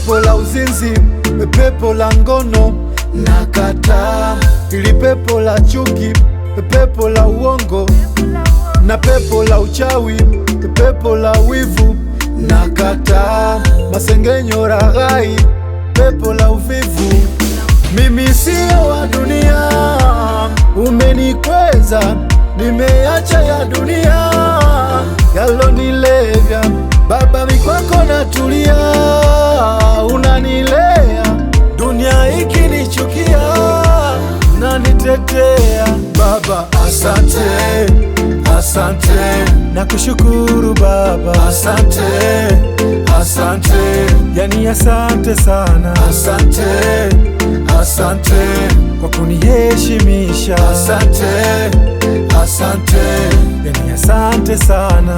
pepo la uzinzi, pepo la ngono nakataa. Ili pepo la chuki, pepo la uongo na pepo la uchawi, pepo la wivu nakataa. Masengenyo, raghai, pepo la uvivu. Mimi sio wa dunia, umenikweza, nimeacha ya dunia yalonilevya. Baba mikwako natulia, unanilea. Dunia ikinichukia, unanitetea. Baba asante, asante, nakushukuru Baba. Asante, asante, yani asante sana. Asante, asante kwa kuniheshimisha. Asante, asante, yani asante sana.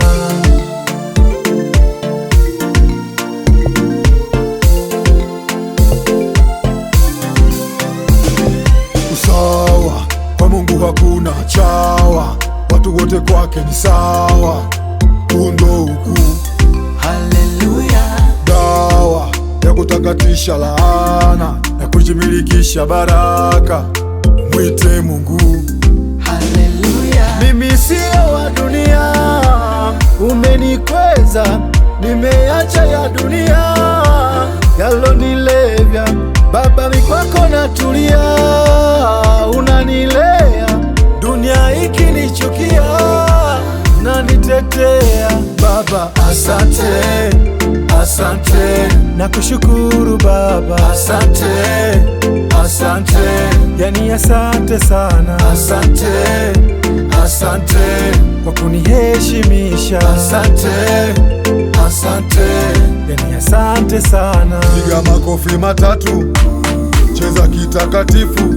Usawa kwa Mungu hakuna chawa, watu wote kwake ni sawa. Undo huku, haleluya. Dawa ya kutakatisha laana na kujimilikisha baraka, mwite Mungu, haleluya. Mimi sio wa dunia, umenikweza, nimeacha ya dunia yalonilevya. Baba mikwako natulia, unanilea. Dunia ikinichukia, unanitetea. Baba asante, asante, nakushukuru Baba. Asante, asante, yani asante sana. Asante, asante kwa kuniheshimisha. Asante, asante, yani asante sana. Piga makofi matatu, cheza kitakatifu,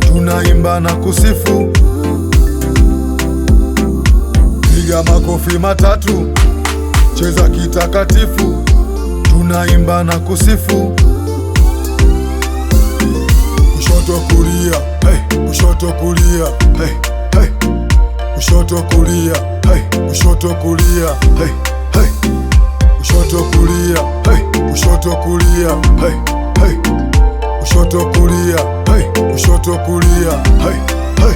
tunaimba na kusifu. Piga makofi matatu, cheza kitakatifu, tunaimba na kusifu. Kushoto kulia, hey, kushoto kulia, hey, hey. Kushoto kulia, hey, kushoto kulia, hey, hey. Kushoto kulia, hey, kushoto kulia, hey, hey. Kushoto kulia, hey, kushoto kulia, hey, hey.